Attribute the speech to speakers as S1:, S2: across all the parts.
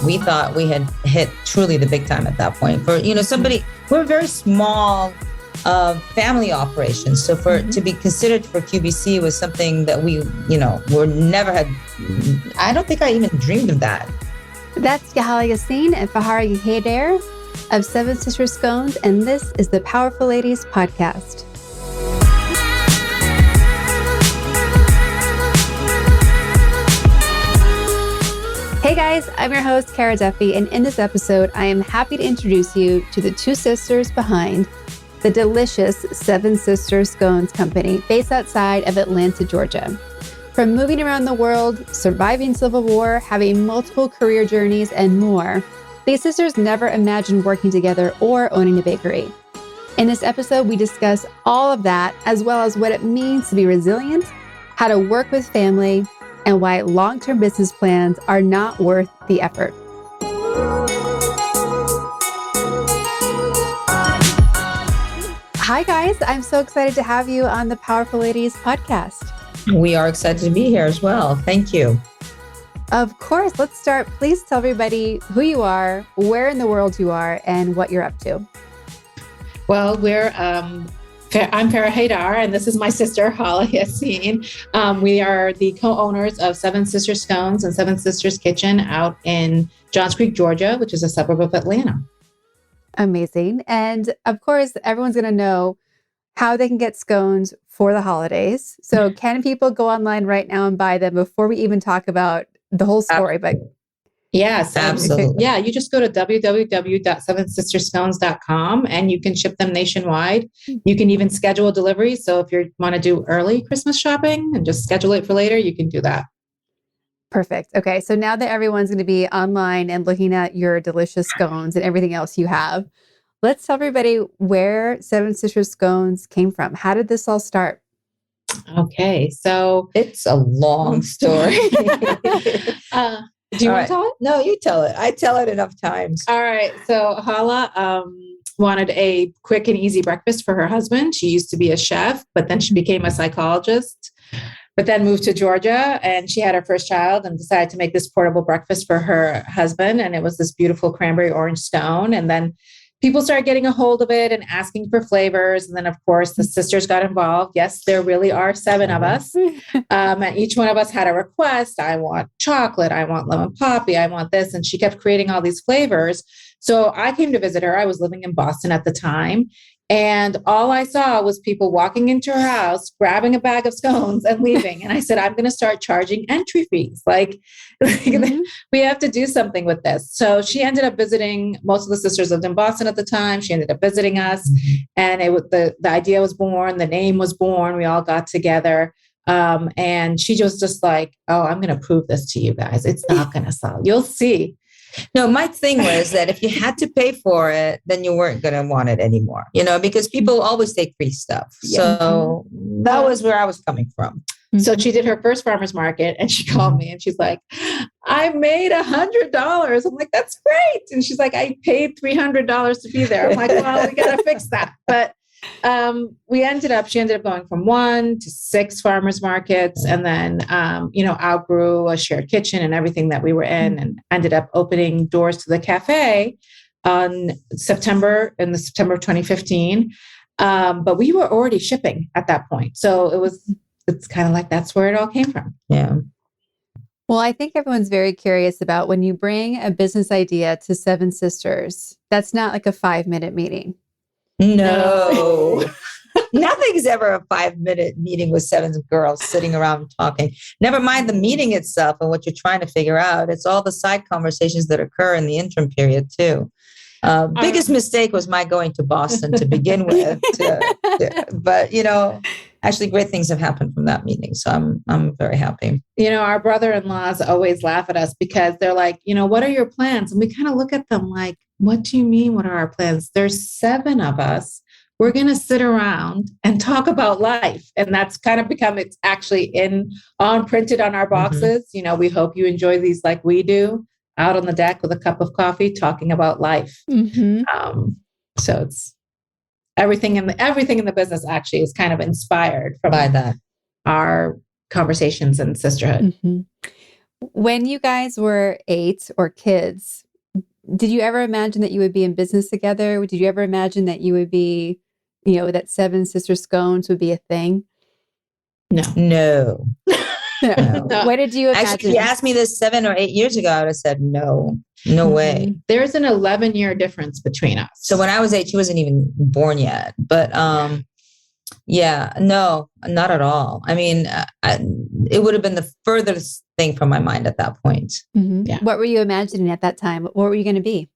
S1: we thought we had hit truly the big time at that point. For, we're a very small family operation. So to be considered for QVC was something that we, I don't think I even dreamed of that.
S2: That's Hala Yassine and Farrah Haidar of Seven Sisters Scones, and this is the Powerful Ladies Podcast. Hey guys, I'm your host, Cara Duffy, and in this episode, I am happy to introduce you to the two sisters behind the delicious Seven Sisters Scones company based outside of Atlanta, Georgia. From moving around the world, surviving civil war, having multiple career journeys, and more, these sisters never imagined working together or owning a bakery. In this episode, we discuss all of that, as well as what it means to be resilient, how to work with family, and why long-term business plans are not worth the effort. Hi guys, I'm so excited to have you on the Powerful Ladies Podcast.
S1: We are excited to be here as well. Thank you.
S2: Of course, let's start. Please tell everybody who you are, where in the world you are, and what you're up to.
S3: Well, I'm Farrah Haidar, and this is my sister, Hala Yassine. We are the co-owners of Seven Sisters Scones and Seven Sisters Kitchen out in Johns Creek, Georgia, which is a suburb of Atlanta.
S2: Amazing. And of course, everyone's going to know how they can get scones for the holidays. So can people go online right now and buy them before we even talk about the whole story? But
S3: yes,
S1: absolutely.
S3: You just go to www.sevensisterscones.com and you can ship them nationwide. You can even schedule a delivery. So if you want to do early Christmas shopping and just schedule it for later, you can do that.
S2: Perfect. Okay. So now that everyone's going to be online and looking at your delicious scones and everything else you have, let's tell everybody where Seven Sisters Scones came from. How did this all start?
S3: Okay. So
S1: it's a long story.
S3: Do you want to tell it?
S1: No, you tell it. I tell it enough times.
S3: All right. So Hala wanted a quick and easy breakfast for her husband. She used to be a chef, but then she became a psychologist, but then moved to Georgia, and she had her first child and decided to make this portable breakfast for her husband. And it was this beautiful cranberry orange scone. And then people started getting a hold of it and asking for flavors. And then, of course, the sisters got involved. Yes, there really are 7 of us. And each one of us had a request. I want chocolate. I want lemon poppy. I want this. And she kept creating all these flavors. So I came to visit her. I was living in Boston at the time. And all I saw was people walking into her house, grabbing a bag of scones and leaving. And I said, I'm going to start charging entry fees. We have to do something with this. So she ended up visiting. Most of the sisters lived in Boston at the time. She ended up visiting us. And the idea was born. The name was born. We all got together. And she was just like, oh, I'm going to prove this to you guys. It's not going to sell. You'll see.
S1: No, my thing was that if you had to pay for it, then you weren't going to want it anymore, because people always take free stuff. Yeah. So that was where I was coming from.
S3: So she did her first farmer's market and she called me and she's like, I made $100. I'm like, that's great. And she's like, I paid $300 to be there. I'm like, well, we got to fix that. But she ended up going from 1 to 6 farmers markets, and then, outgrew a shared kitchen and everything that we were in, and ended up opening doors to the cafe in September of 2015. But we were already shipping at that point. So it's kind of like, that's where it all came from.
S1: Yeah.
S2: Well, I think everyone's very curious about when you bring a business idea to Seven Sisters, that's not like a 5-minute meeting.
S1: No. Nothing's ever a 5-minute meeting with 7 girls sitting around talking. Never mind the meeting itself and what you're trying to figure out. It's all the side conversations that occur in the interim period too. Biggest mistake was my going to Boston to begin with. But, actually great things have happened from that meeting. So I'm very happy.
S3: Our brother-in-laws always laugh at us because they're like, what are your plans? And we kind of look at them like, what do you mean? What are our plans? There's 7 of us. We're going to sit around and talk about life. And that's kind of become, it's actually printed on our boxes. We hope you enjoy these like we do, out on the deck with a cup of coffee, talking about life. So it's everything in the business actually is kind of inspired by that, our conversations and sisterhood.
S2: When you guys were 8 or kids, did you ever imagine that you would be in business together? Did you ever imagine that you would be, that Seven Sister Scones would be a thing?
S1: No. No.
S2: What did you imagine?
S1: Actually, if you asked me this 7 or 8 years ago, I would have said no way.
S3: There's an 11-year difference between us.
S1: So when I was 8, she wasn't even born yet. But no, not at all. I mean, it would have been the furthest thing from my mind at that point.
S2: Mm-hmm. Yeah. What were you imagining at that time? What were you going to be?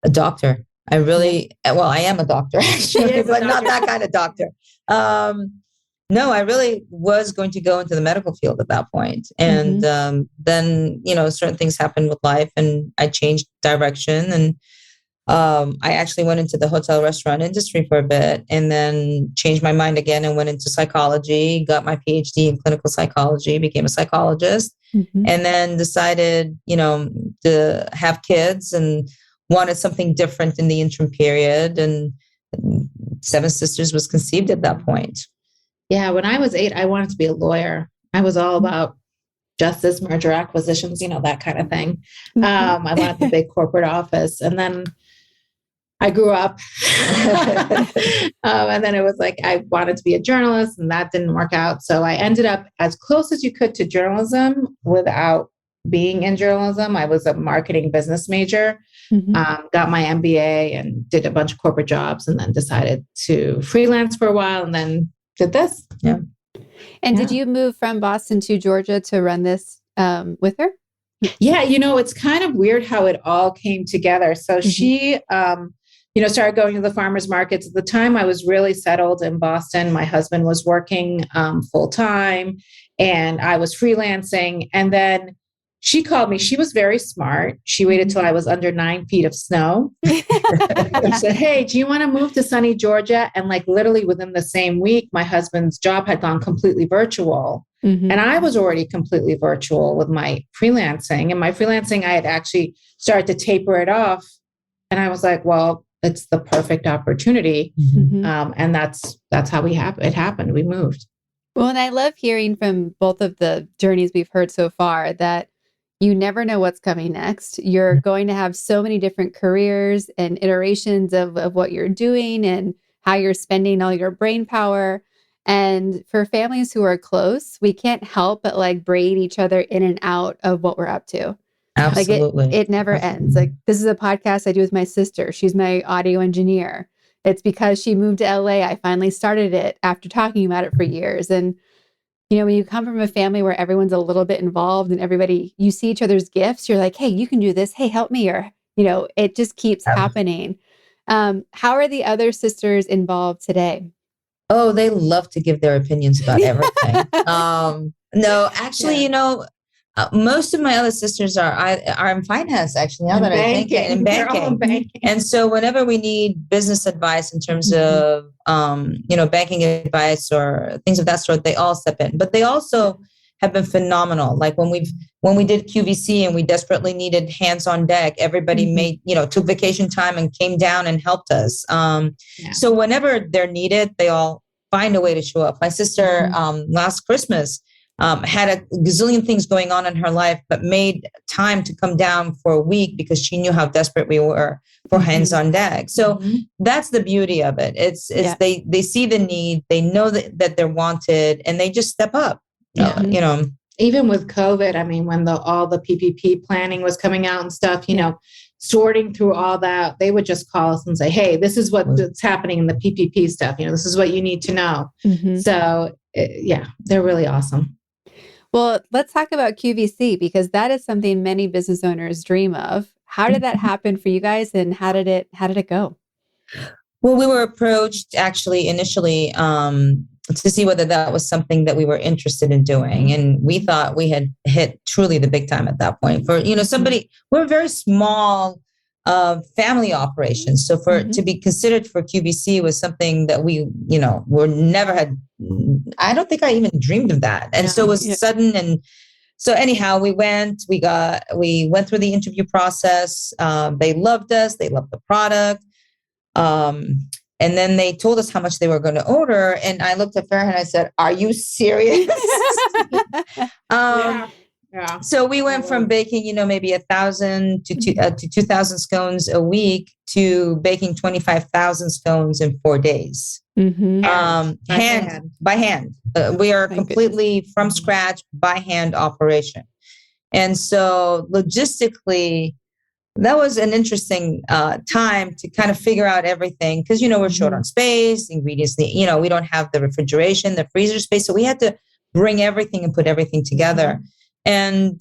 S1: A doctor. I am a doctor, actually, but not that kind of doctor. No, I really was going to go into the medical field at that point. And then, certain things happened with life and I changed direction. And I actually went into the hotel restaurant industry for a bit and then changed my mind again and went into psychology, got my PhD in clinical psychology, became a psychologist, and then decided, to have kids and wanted something different in the interim period. And Seven Sisters was conceived at that point.
S3: Yeah, when I was 8, I wanted to be a lawyer. I was all about justice, merger, acquisitions, that kind of thing. I wanted the big corporate office. And then I grew up. And then it was like, I wanted to be a journalist and that didn't work out. So I ended up as close as you could to journalism without being in journalism. I was a marketing business major, got my MBA and did a bunch of corporate jobs and then decided to freelance for a while and then did this.
S1: Yeah.
S2: And did you move from Boston to Georgia to run this with her?
S3: Yeah. It's kind of weird how it all came together. So she, started going to the farmers markets. At the time, I was really settled in Boston. My husband was working full time and I was freelancing. And then she called me. She was very smart. She waited till I was under 9 feet of snow. She said, "Hey, do you want to move to sunny Georgia?" And like literally within the same week, my husband's job had gone completely virtual. And I was already completely virtual with my freelancing. And my freelancing, I had actually started to taper it off. And I was like, well, it's the perfect opportunity. And that's how it happened. We moved.
S2: Well, and I love hearing from both of the journeys we've heard so far that you never know what's coming next. You're going to have so many different careers and iterations of what you're doing and how you're spending all your brain power. And for families who are close, we can't help but like braid each other in and out of what we're up to.
S1: Absolutely.
S2: Like it never ends. Like this is a podcast I do with my sister. She's my audio engineer. It's because she moved to LA. I finally started it after talking about it for years. And when you come from a family where everyone's a little bit involved and you see each other's gifts, you're like, hey, you can do this. Hey, help me. Or, it just keeps happening. How are the other sisters involved today?
S1: Oh, they love to give their opinions about everything. No, actually, most of my other sisters are in finance, actually, now that I think in banking. And so whenever we need business advice in terms of, banking advice or things of that sort, they all step in. But they also have been phenomenal. Like when we did QVC and we desperately needed hands on deck, everybody took vacation time and came down and helped us. So whenever they're needed, they all find a way to show up. My sister, last Christmas, had a gazillion things going on in her life, but made time to come down for a week because she knew how desperate we were for hands on deck. So that's the beauty of it. It's they see the need, they know that they're wanted, and they just step up.
S3: Even with COVID, I mean, when all the PPP planning was coming out and stuff, sorting through all that, they would just call us and say, hey, this is what's happening in the PPP stuff. This is what you need to know. So they're really awesome.
S2: Well, let's talk about QVC because that is something many business owners dream of. How did that happen for you guys and how did it go?
S1: Well, we were approached actually initially to see whether that was something that we were interested in doing. And we thought we had hit truly the big time at that point. For, we're a very small family operation. So to be considered for QVC was something that we, were never had. I don't think I even dreamed of that. And so it was sudden. And so anyhow, we went through the interview process. They loved us. They loved the product. And then they told us how much they were going to order. And I looked at Farrah and I said, are you serious?
S3: Yeah.
S1: So we went from baking, maybe 1,000 to 2,000 scones a week to baking 25,000 scones in 4 days.
S2: Mm-hmm.
S1: By hand. We are
S2: My
S1: completely from scratch by hand operation. And so logistically, that was an interesting time to kind of figure out everything because, we're short on space, ingredients, we don't have the refrigeration, the freezer space. So we had to bring everything and put everything together. And,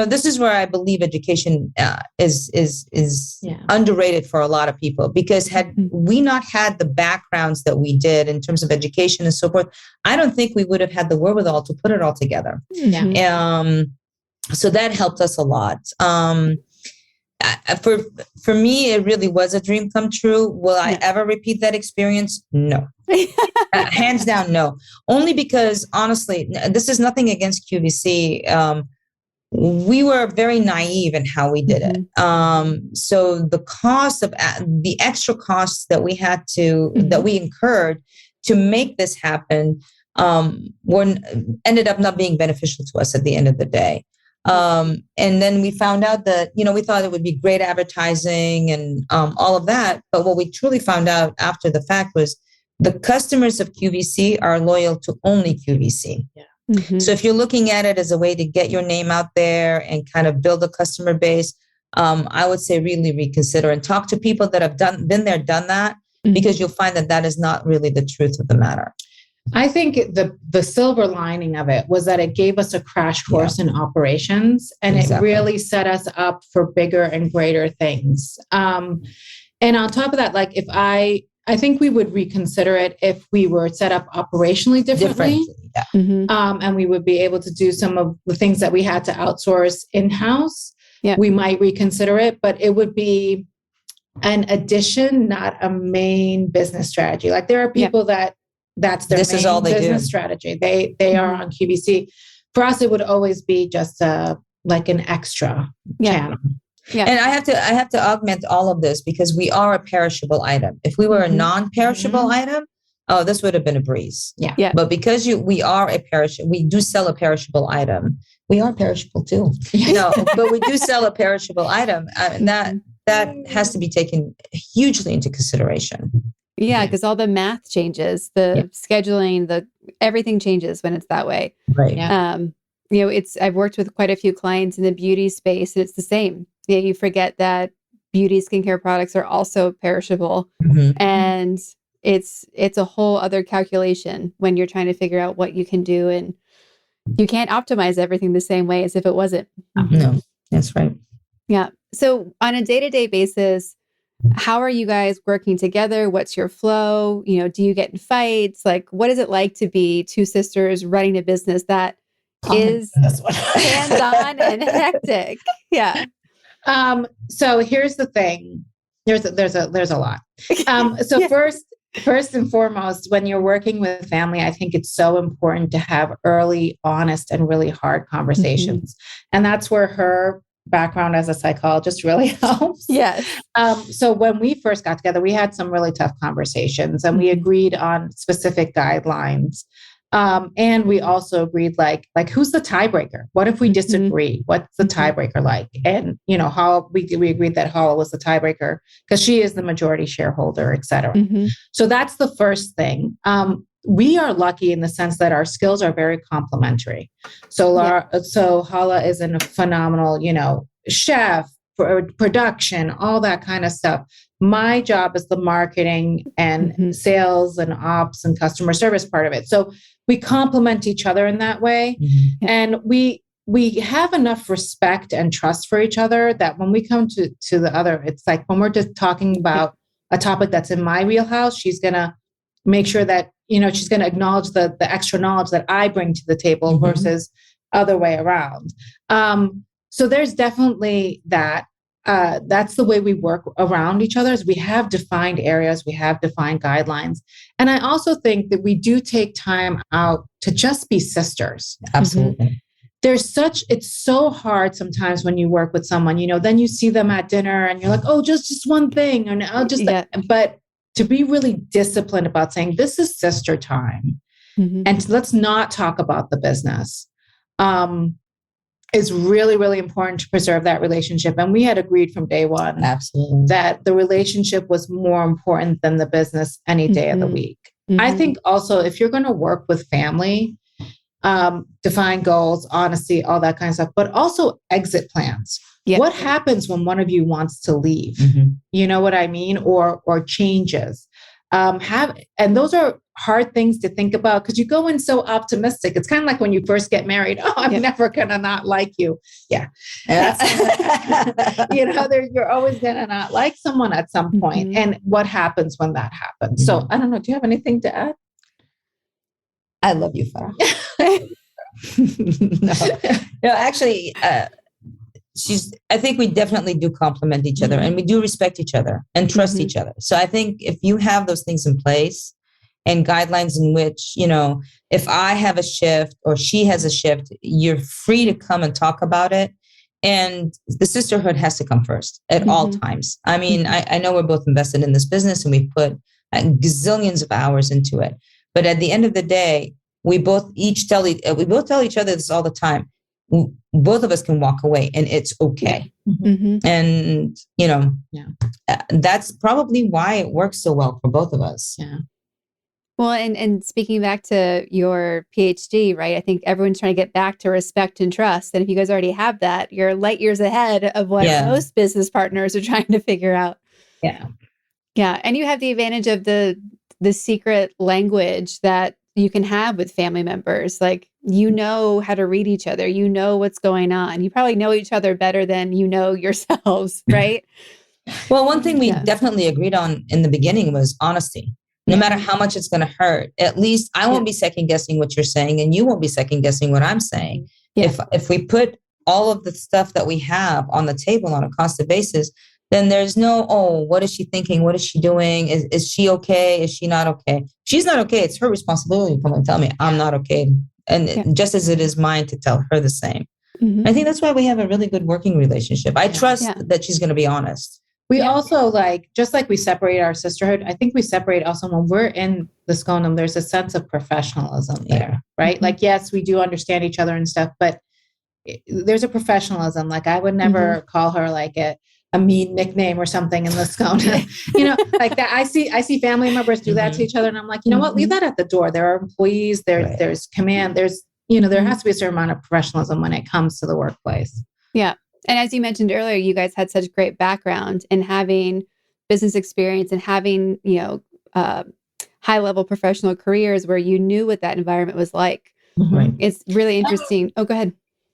S1: this is where I believe education is underrated for a lot of people, because had we not had the backgrounds that we did in terms of education and so forth, I don't think we would have had the wherewithal to put it all together.
S2: Yeah.
S1: So that helped us a lot. For me, it really was a dream come true. Will I ever repeat that experience? No. Hands down, no. Only because, honestly, this is nothing against QVC. We were very naive in how we did it. So the cost of the extra costs that we had to that we incurred to make this happen ended up not being beneficial to us at the end of the day. And then we found out that, we thought it would be great advertising and all of that. But what we truly found out after the fact was the customers of QVC are loyal to only QVC. Yeah. So if you're looking at it as a way to get your name out there and kind of build a customer base, I would say really reconsider and talk to people that have been there, done that, because you'll find that is not really the truth of the matter.
S3: I think the silver lining of it was that it gave us a crash course in operations, and it really set us up for bigger and greater things. And on top of that, like if I think we would reconsider it if we were set up operationally differently. And we would be able to do some of the things that we had to outsource in-house. We might reconsider it, but it would be an addition, not a main business strategy. Like there are people that's their main business strategy. They are on QVC. For us, it would always be just like an extra channel.
S1: Yeah. And I have to augment all of this because we are a perishable item. If we were a non-perishable item, this would have been a breeze.
S2: Yeah.
S1: But because we do sell a perishable item. We are perishable too. But we do sell a perishable item. And that has to be taken hugely into consideration.
S2: Yeah, because all the math changes, the scheduling, everything changes when it's that way.
S1: Right.
S2: I've worked with quite a few clients in the beauty space, and it's the same. You forget that beauty skincare products are also perishable, and it's a whole other calculation when you're trying to figure out what you can do, and you can't optimize everything the same way as if it wasn't.
S1: No, that's right.
S2: Yeah. So on a day-to-day basis, how are you guys working together? What's your flow? Do you get in fights? Like, what is it like to be two sisters running a business that is hands-on and hectic? Yeah.
S3: So here's the thing. There's a lot. So first and foremost, when you're working with family, I think it's so important to have early, honest, and really hard conversations. And that's where her background as a psychologist really helps.
S2: Yes.
S3: So when we first got together, we had some really tough conversations, and we agreed on specific guidelines. And we also agreed, like who's the tiebreaker? What if we disagree? What's the tiebreaker like? And Hala, we agreed that Hala was the tiebreaker because she is the majority shareholder, et cetera. So that's the first thing. We are lucky in the sense that our skills are very complementary. So Hala is a phenomenal, chef, production, all that kind of stuff. My job is the marketing and sales and ops and customer service part of it. So we complement each other in that way. And we have enough respect and trust for each other that when we come to the other, it's like when we're just talking about a topic that's in my wheelhouse, she's going to make sure that, she's going to acknowledge the extra knowledge that I bring to the table versus other way around. So there's definitely that. That's the way we work around each other. Is we have defined areas, we have defined guidelines. And I also think that we do take time out to just be sisters.
S1: Absolutely.
S3: It's so hard sometimes when you work with someone, then you see them at dinner and you're like, oh, just one thing. And I'll just, but to be really disciplined about saying this is sister time and let's not talk about the business. it's really, really important to preserve that relationship. And we had agreed from day one
S1: Absolutely.
S3: that the relationship was more important than the business any day of the week. I think also if you're going to work with family, define goals, honesty, all that kind of stuff, but also exit plans.
S2: Yeah.
S3: What happens when one of you wants to leave? You know what I mean? Or changes. And those are hard things to think about because you go in so optimistic. It's kind of like when you first get married. Oh, I'm never gonna not like you. Yeah, you know, you're always gonna not like someone at some point. And what happens when that happens? So I don't know. Do you have anything to add?
S1: I love you, Farrah. No, actually, I think we definitely do complement each other and we do respect each other and trust each other. So I think if you have those things in place and guidelines in which, you know, if I have a shift or she has a shift, you're free to come and talk about it. And the sisterhood has to come first at all times. I mean, I know we're both invested in this business and we've put gazillions of hours into it. But at the end of the day, we both tell each other this all the time. Both of us can walk away and it's okay. And, you know, that's probably why it works so well for both of us.
S3: Yeah.
S2: Well, and speaking back to your PhD, right? I think everyone's trying to get back to respect and trust. And if you guys already have that, you're light years ahead of what most business partners are trying to figure out.
S1: Yeah.
S2: Yeah. And you have the advantage of the secret language that you can have with family members. Like, you know how to read each other. You know what's going on. You probably know each other better than you know yourselves, right?
S1: Well, one thing we definitely agreed on in the beginning was honesty. No matter how much it's going to hurt, at least I won't be second guessing what you're saying and you won't be second guessing what I'm saying. If we put all of the stuff that we have on the table on a constant basis, then there's no, oh, what is she thinking? What is she doing? Is she okay? Is she not okay? If she's not okay, it's her responsibility to come and tell me I'm not okay. And just as it is mine to tell her the same. I think that's why we have a really good working relationship. I trust that she's going to be honest.
S3: We also just like we separate our sisterhood, I think we separate also when we're in the Sconum, there's a sense of professionalism there, right? Like, yes, we do understand each other and stuff, but there's a professionalism. Like, I would never call her like a mean nickname or something in the Sconum, you know, like that. I see family members do that to each other. And I'm like, you know what, leave that at the door. There are employees, there's command, there's, you know, there has to be a certain amount of professionalism when it comes to the workplace.
S2: Yeah. And as you mentioned earlier, you guys had such great background in having business experience and having, you know, high level professional careers where you knew what that environment was like. It's really interesting. Oh, go ahead.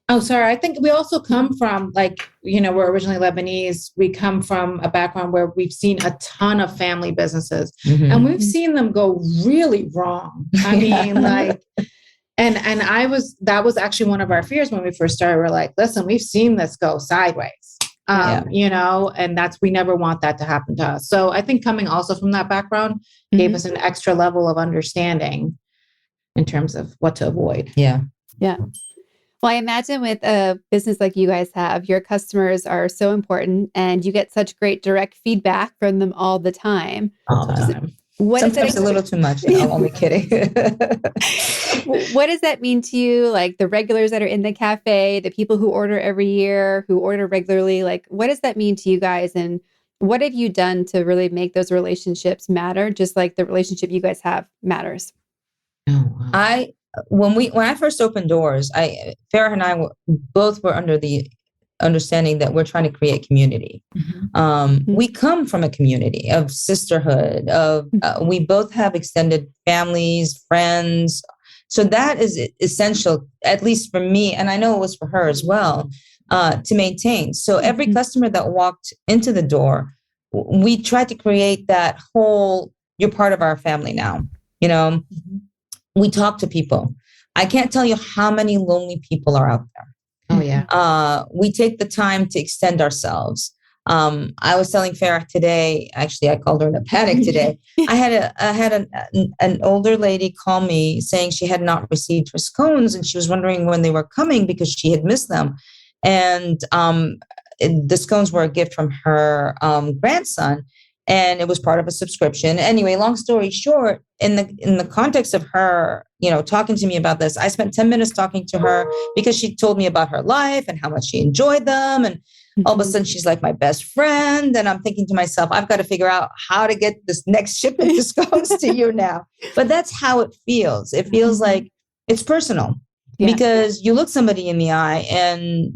S3: Oh, sorry. I think we also come from, like, you know, we're originally Lebanese. We come from a background where we've seen a ton of family businesses and we've seen them go really wrong. I mean, like, and that was actually one of our fears when we first started. We're like, listen, we've seen this go sideways, you know, and we never want that to happen to us. So I think coming also from that background gave us an extra level of understanding in terms of what to avoid.
S2: Yeah. Well, I imagine with a business like you guys have, your customers are so important and you get such great direct feedback from them all the time.
S1: Sometimes a little too much. I'm only kidding.
S2: What does that mean to you? Like the regulars that are in the cafe, the people who order every year, who order regularly, like what does that mean to you guys? And what have you done to really make those relationships matter? Just like the relationship you guys have matters.
S3: Oh, wow.
S1: When I first opened doors, Farrah and I both were under the understanding that we're trying to create community. We come from a community of sisterhood, we both have extended families, friends. So that is essential, at least for me, and I know it was for her as well, to maintain. So every customer that walked into the door, we tried to create that whole, you're part of our family now, you know? We talk to people. I can't tell you how many lonely people are out there.
S3: Oh, yeah.
S1: We take the time to extend ourselves. I was telling Farrah today, actually, I called her in a panic today. I had an older lady call me saying she had not received her scones and she was wondering when they were coming because she had missed them. And the scones were a gift from her grandson. And it was part of a subscription. Anyway, long story short, in the context of her talking to me about this. I spent 10 minutes talking to her because she told me about her life and how much she enjoyed them. And all of a sudden she's like my best friend. And I'm thinking to myself, I've got to figure out how to get this next shipment of scones to you now. But that's how it feels. It feels like it's personal because you look somebody in the eye and,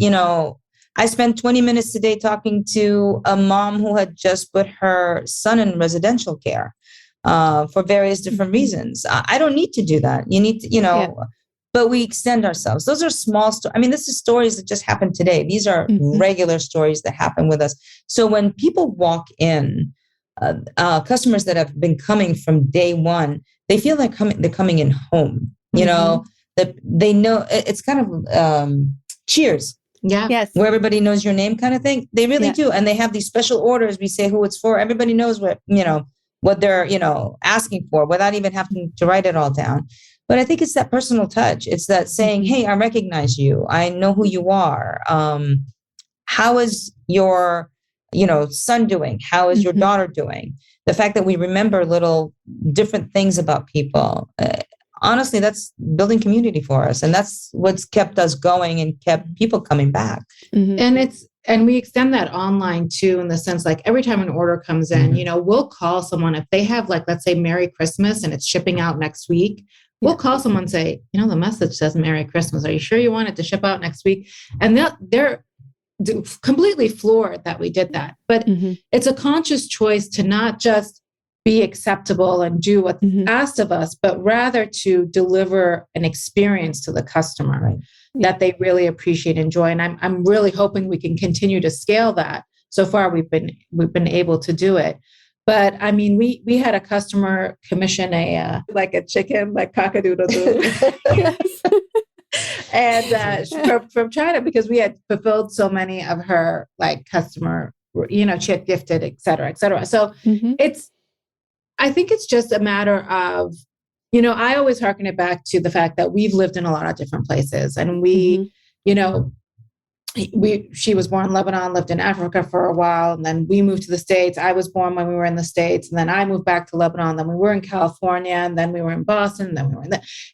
S1: I spent 20 minutes today talking to a mom who had just put her son in residential care for various different reasons. I don't need to do that. You need to, but we extend ourselves. Those are small stories. This is stories that just happened today. These are regular stories that happen with us. So when people walk in, customers that have been coming from day one, they feel like they're coming in home, that they know it's kind of Cheers.
S3: Yeah.
S2: Yes.
S1: Where everybody knows your name kind of thing. They really do. And they have these special orders. We say who it's for. Everybody knows what they're, asking for without even having to write it all down. But I think it's that personal touch. It's that saying, hey, I recognize you. I know who you are. How is your, son doing? How is your daughter doing? The fact that we remember little different things about people. Honestly, that's building community for us. And that's what's kept us going and kept people coming back.
S3: And we extend that online too, in the sense, like every time an order comes in, we'll call someone if they have, like, let's say Merry Christmas and it's shipping out next week. We'll call someone and say, the message says Merry Christmas. Are you sure you want it to ship out next week? And they're completely floored that we did that. But it's a conscious choice to not just be acceptable and do what's asked of us, but rather to deliver an experience to the customer that they really appreciate and enjoy. And I'm really hoping we can continue to scale that. So far, we've been able to do it. But we had a customer commission a chicken, like cock-a-doodle-doo. And from China, because we had fulfilled so many of her customer, she had gifted, et cetera, et cetera. So I think it's just a matter of, I always harken it back to the fact that we've lived in a lot of different places, and she was born in Lebanon, lived in Africa for a while, and then we moved to the States. I was born when we were in the States, and then I moved back to Lebanon. Then we were in California, and then we were in Boston, and then we were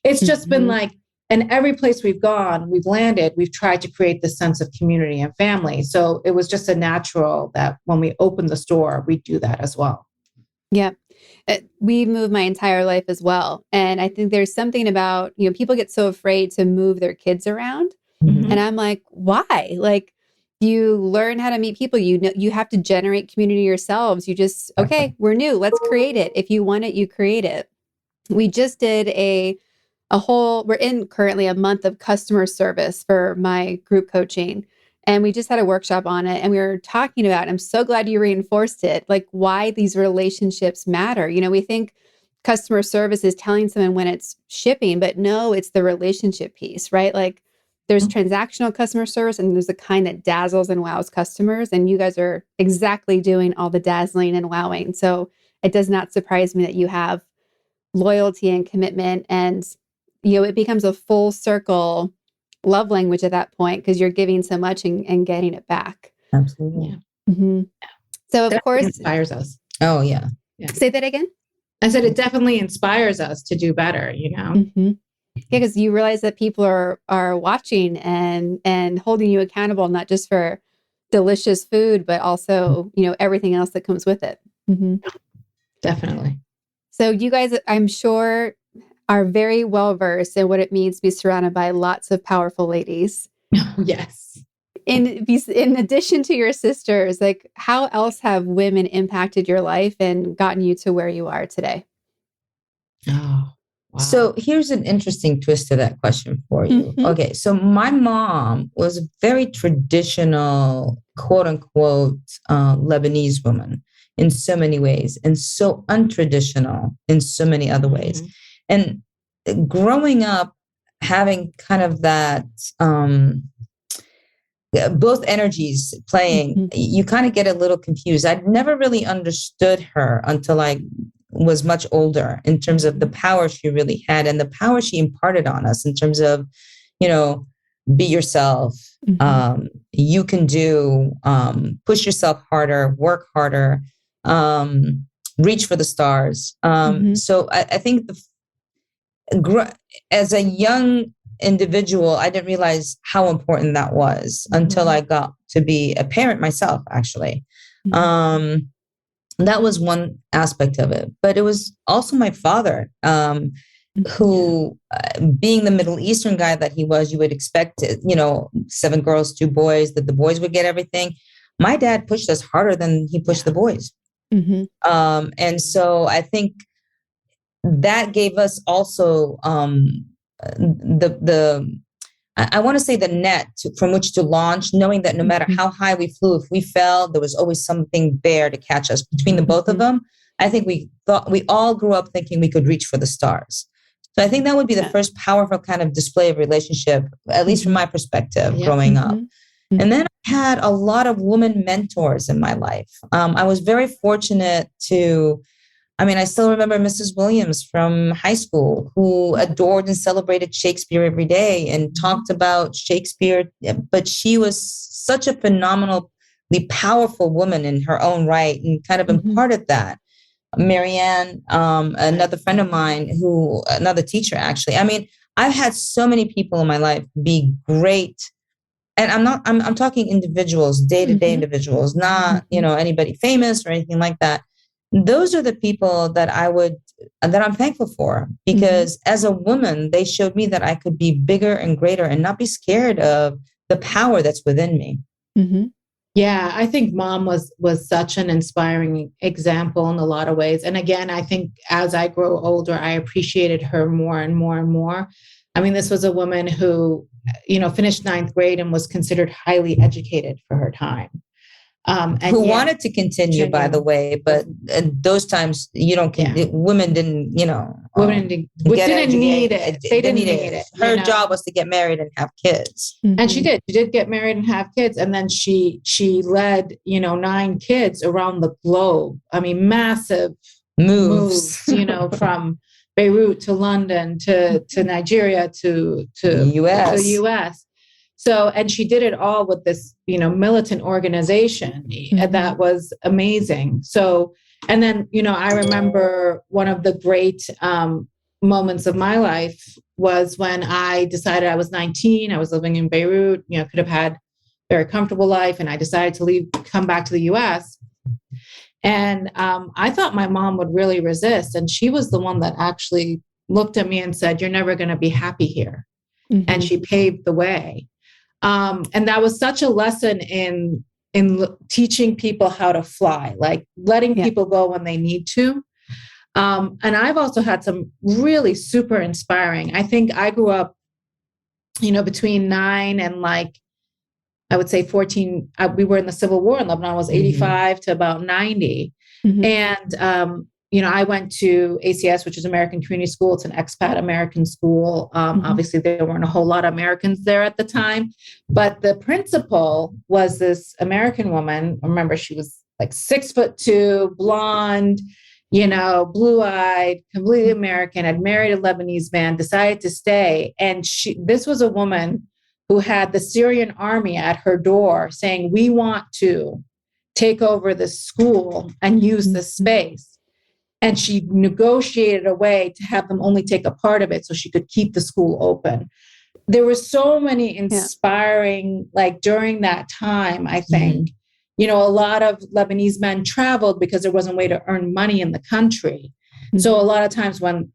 S3: it's just been like, and every place we've gone, we've landed, we've tried to create this sense of community and family. So it was just a natural that when we opened the store, we do that as well.
S2: Yeah. We moved my entire life as well. And I think there's something about, people get so afraid to move their kids around. And I'm like, why? Like, you learn how to meet people. You have to generate community yourselves. You just, okay, we're new. Let's create it. If you want it, you create it. We just did we're in currently a month of customer service for my group coaching. And we just had a workshop on it, and we were talking about, I'm so glad you reinforced it, like why these relationships matter. We think customer service is telling someone when it's shipping, but no, it's the relationship piece, right? Like there's transactional customer service, and there's the kind that dazzles and wows customers. And you guys are exactly doing all the dazzling and wowing. So it does not surprise me that you have loyalty and commitment, and, it becomes a full circle love language at that point, because you're giving so much and getting it back.
S1: Absolutely.
S2: Yeah. So of course,
S3: inspires us.
S1: Oh yeah.
S2: Say that again.
S3: I said it definitely inspires us to do better. Yeah,
S2: because you realize that people are watching and holding you accountable, not just for delicious food, but also everything else that comes with it.
S3: Definitely.
S2: So you guys, I'm sure, are very well versed in what it means to be surrounded by lots of powerful ladies.
S3: Yes.
S2: In addition to your sisters, like, how else have women impacted your life and gotten you to where you are today?
S3: Oh, wow.
S1: So here's an interesting twist to that question for you. Okay. So my mom was a very traditional, quote unquote, Lebanese woman in so many ways, and so untraditional in so many other ways. And growing up, having kind of that, both energies playing, you kind of get a little confused. I'd never really understood her until I was much older, in terms of the power she really had and the power she imparted on us in terms of, be yourself. You can do, push yourself harder, work harder, reach for the stars. So I think as a young individual, I didn't realize how important that was until I got to be a parent myself, actually. That was one aspect of it, but it was also my father, who, being the Middle Eastern guy that he was, you would expect, 7 girls, 2 boys, that the boys would get everything. My dad pushed us harder than he pushed the boys. And so I think that gave us also I want to say the net from which to launch, knowing that no matter how high we flew, if we fell, there was always something there to catch us. Between the both of them, I think we all grew up thinking we could reach for the stars. So I think that would be the first powerful kind of display of relationship, at least from my perspective, growing up. And then I had a lot of women mentors in my life. I was very fortunate I still remember Mrs. Williams from high school, who adored and celebrated Shakespeare every day and talked about Shakespeare. But she was such a phenomenally powerful woman in her own right, and kind of imparted that. Marianne, another friend of mine, another teacher, actually. I've had so many people in my life be great. And I'm talking individuals, day-to-day individuals, not, anybody famous or anything like that. Those are the people that I'm thankful for, because as a woman, they showed me that I could be bigger and greater and not be scared of the power that's within me.
S3: Yeah, I think mom was such an inspiring example in a lot of ways. And again, I think as I grow older, I appreciated her more and more and more. This was a woman who, finished 9th grade and was considered highly educated for her time.
S1: Who wanted to continue, by the way, but in those times, women didn't,
S3: women didn't need it. They didn't need it.
S1: Her job was to get married and have kids.
S3: And she did get married and have kids. And then she led, 9 kids around the globe. Massive moves, from Beirut to London to Nigeria to
S1: US.
S3: The US. So, and she did it all with this, militant organization that was amazing. So, and then, I remember one of the great moments of my life was when I decided I was 19, I was living in Beirut, could have had a very comfortable life. And I decided to come back to the US. And I thought my mom would really resist. And she was the one that actually looked at me and said, "You're never going to be happy here." And she paved the way. And that was such a lesson in teaching people how to fly, like letting people go when they need to. And I've also had some really super inspiring. I think I grew up, between 9 and I would say 14. We were in the Civil War in Lebanon. I was 85 to about 90. And, I went to ACS, which is American Community School. It's an expat American school. Obviously, there weren't a whole lot of Americans there at the time, but the principal was this American woman. Remember, she was like 6'2", blonde, blue-eyed, completely American, had married a Lebanese man, decided to stay. And this was a woman who had the Syrian army at her door saying, "We want to take over the school and use the space." And she negotiated a way to have them only take a part of it so she could keep the school open. There were so many inspiring, during that time, I think, a lot of Lebanese men traveled because there wasn't a way to earn money in the country. So a lot of times when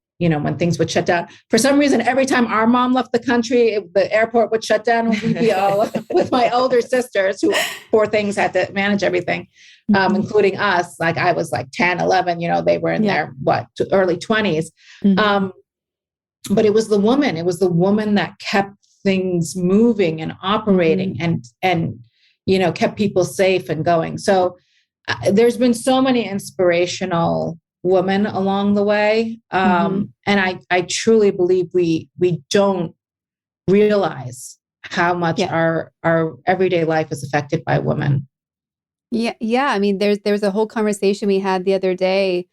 S3: things would shut down, for some reason, every time our mom left the country, the airport would shut down, and we'd be all with my older sisters, who, poor things, had to manage everything, including us. Like I was 10, 11, they were in their early 20s. But it was the woman that kept things moving and operating and kept people safe and going. So there's been so many inspirational women along the way. And I truly believe we don't realize how much our everyday life is affected by women.
S2: Yeah. There was a whole conversation we had the other day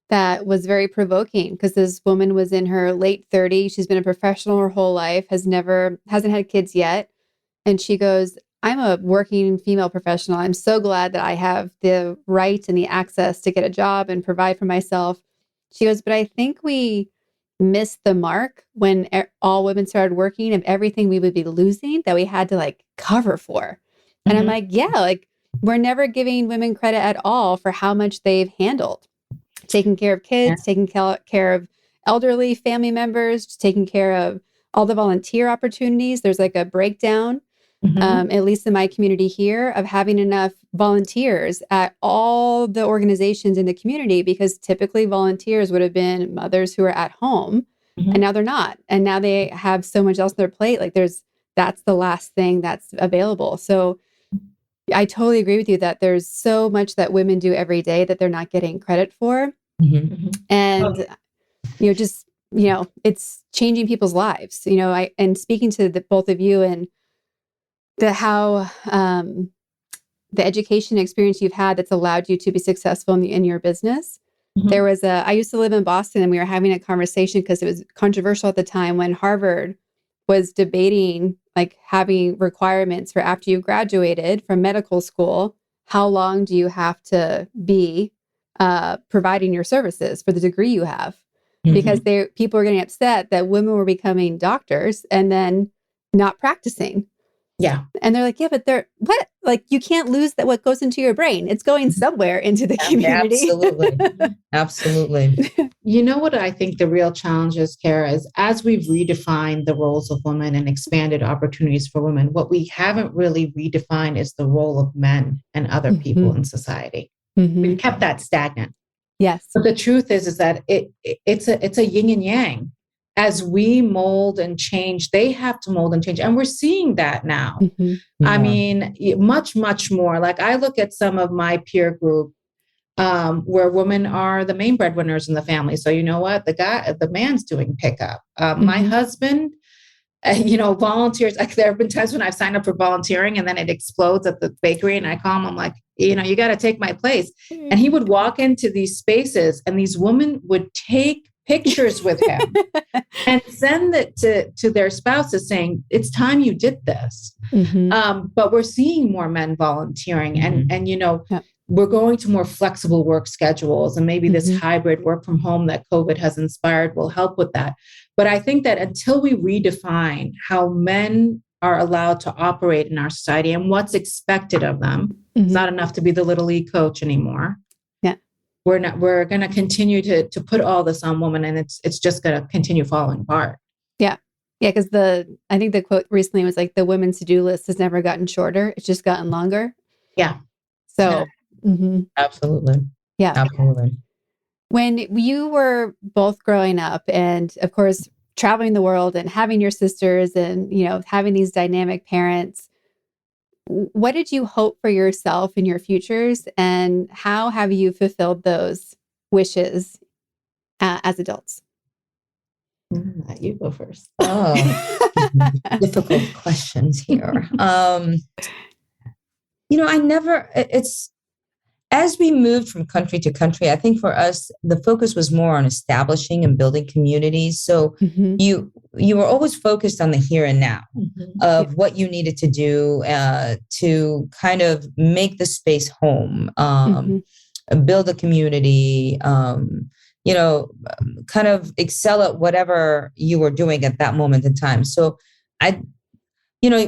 S2: that was very provoking, because this woman was in her late 30s. She's been a professional her whole life, hasn't had kids yet. And she goes, "I'm a working female professional. I'm so glad that I have the right and the access to get a job and provide for myself." She goes, "But I think we missed the mark when all women started working of everything we would be losing that we had to like cover for. And I'm like, yeah, like we're never giving women credit at all for how much they've handled, taking care of kids, taking care of elderly family members, just taking care of all the volunteer opportunities. There's like a breakdown, at least in my community here, of having enough volunteers at all the organizations in the community, because typically volunteers would have been mothers who are at home and now they're not. And now they have so much else on their plate. Like that's the last thing that's available. So I totally agree with you that there's so much that women do every day that they're not getting credit for. And, it's changing people's lives, and speaking to both of you and how the education experience you've had that's allowed you to be successful in your business. There was I used to live in Boston, and we were having a conversation because it was controversial at the time when Harvard was debating like having requirements for after you graduated from medical school, how long do you have to be providing your services for the degree you have? Because people were getting upset that women were becoming doctors and then not practicing.
S3: Yeah.
S2: And they're like, yeah, but what? Like, you can't lose what goes into your brain. It's going somewhere into the community.
S1: Absolutely.
S3: You know what I think the real challenge is, Kara, is as we've redefined the roles of women and expanded opportunities for women, what we haven't really redefined is the role of men and other people in society. We've kept that stagnant.
S2: Yes.
S3: But the truth is that it's a yin and yang. As we mold and change, they have to mold and change. And we're seeing that now. I mean, much, much more. Like I look at some of my peer group where women are the main breadwinners in the family. So you know what? The man's doing pickup. My husband, volunteers. Like, there have been times when I've signed up for volunteering and then it explodes at the bakery and I call him, I'm like, you got to take my place. And he would walk into these spaces and these women would take pictures with him and send it to their spouses saying, it's time you did this. But we're seeing more men volunteering and we're going to more flexible work schedules, and maybe this hybrid work from home that COVID has inspired will help with that. But I think that until we redefine how men are allowed to operate in our society and what's expected of them, it's not enough to be the little league coach anymore. We're going to continue to put all this on women, and it's just going to continue falling apart. Yeah.
S2: Because I think the quote recently was like, the women's to-do list has never gotten shorter. It's just gotten longer.
S3: Yeah.
S2: So.
S1: Absolutely.
S2: Yeah.
S1: Absolutely.
S2: When you were both growing up and of course, traveling the world and having your sisters and, having these dynamic parents, what did you hope for yourself in your futures, and how have you fulfilled those wishes as adults?
S3: You go first.
S1: Difficult questions here. As we moved from country to country, I think for us, the focus was more on establishing and building communities. So you were always focused on the here and now of what you needed to do to kind of make the space home, build a community, kind of excel at whatever you were doing at that moment in time. So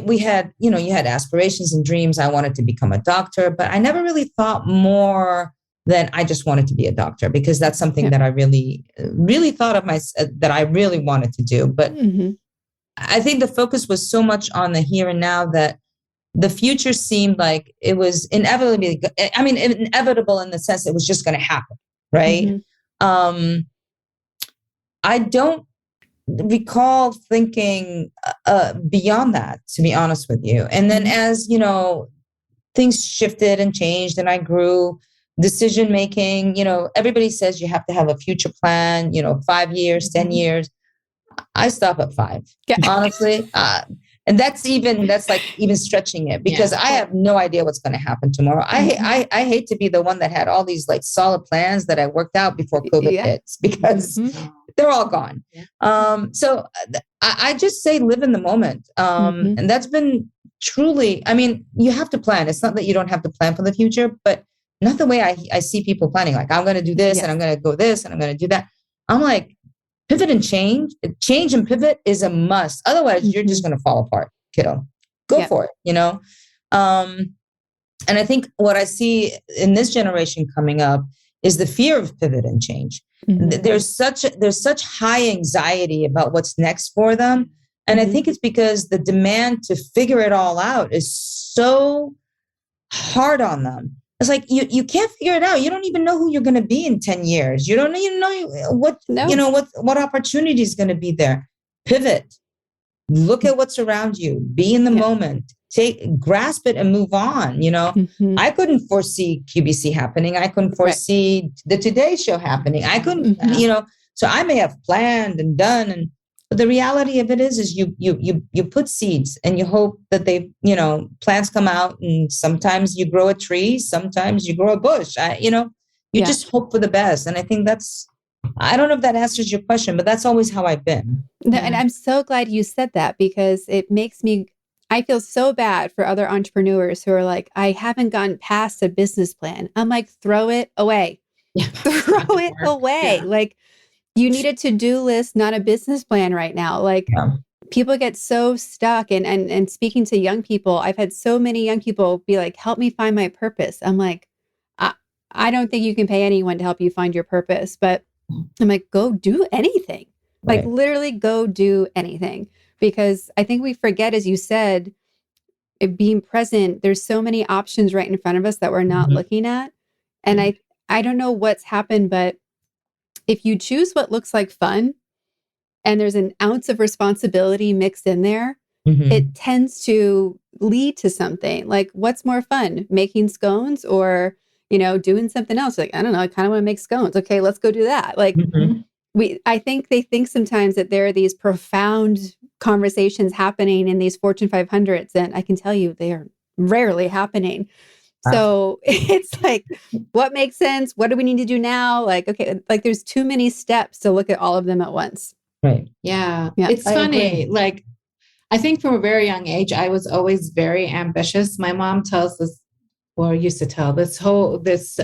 S1: we had, you had aspirations and dreams. I wanted to become a doctor, but I never really thought more than I just wanted to be a doctor, because that's something that I really, really thought of that I really wanted to do. But I think the focus was so much on the here and now that the future seemed like it was inevitable in the sense it was just going to happen. Right. I don't recall thinking beyond that, to be honest with you. And then as, things shifted and changed and I grew, decision making, everybody says you have to have a future plan, 5 years, 10 years. I stop at 5, honestly. And that's like even stretching it, because I have no idea what's going to happen tomorrow. I hate to be the one that had all these like solid plans that I worked out before COVID hits, because they're all gone. So I just say live in the moment. And that's been truly, you have to plan. It's not that you don't have to plan for the future, but not the way I see people planning. Like, I'm going to do this and I'm going to go this and I'm going to do that. I'm like, pivot and change and pivot is a must. Otherwise, you're just going to fall apart, kiddo. Go for it, And I think what I see in this generation coming up is the fear of pivot and change. There's such high anxiety about what's next for them. And I think it's because the demand to figure it all out is so hard on them. It's like you can't figure it out. You don't even know who you're going to be in 10 years. You don't even know what opportunity is going to be there. Pivot. Look at what's around you. Be in the moment. Grasp it and move on. I couldn't foresee QVC happening. I couldn't foresee the Today Show happening. I couldn't, so I may have planned and done, but the reality of it is you put seeds and you hope that they, plants come out, and sometimes you grow a tree, sometimes you grow a bush. Just hope for the best. And I think I don't know if that answers your question, but that's always how I've been.
S2: No, and I'm so glad you said that, because it makes I feel so bad for other entrepreneurs who are like, I haven't gotten past a business plan. I'm like, throw it away. Yeah. Throw it away. Yeah. Like, you need a to-do list, not a business plan right now. Like, people get so stuck. And speaking to young people, I've had so many young people be like, help me find my purpose. I'm like, I don't think you can pay anyone to help you find your purpose. But I'm like, go do anything. Like, literally go do anything. Because I think we forget, as you said, being present, there's so many options right in front of us that we're not looking at. And I don't know what's happened, but if you choose what looks like fun and there's an ounce of responsibility mixed in there, it tends to lead to something. Like, what's more fun, making scones or, doing something else? Like, I don't know, I kind of want to make scones. Okay, let's go do that. Like, I think they think sometimes that there are these profound conversations happening in these Fortune 500s, and I can tell you they are rarely happening. So it's like, what makes sense? What do we need to do now? Like, okay, like there's too many steps to look at all of them at once.
S1: Right.
S3: Yeah. It's funny. Like, I think from a very young age, I was always very ambitious. My mom tells this, used to tell this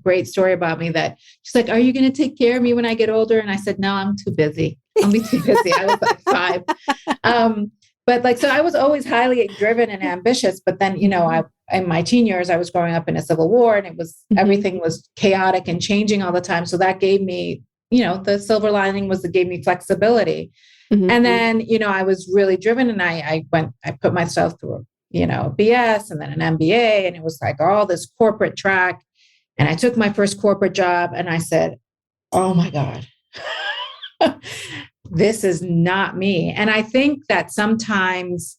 S3: great story about me, that she's like, are you going to take care of me when I get older? And I said, no, I'm too busy. I'll be too busy. I was like 5. But so I was always highly driven and ambitious. But then, in my teen years, I was growing up in a civil war, and it was, everything was chaotic and changing all the time. So that gave me, the silver lining was it gave me flexibility. And then, I was really driven, and I put myself through BS and then an MBA, and it was like all this corporate track. And I took my first corporate job, and I said, oh my God, this is not me. And I think that sometimes,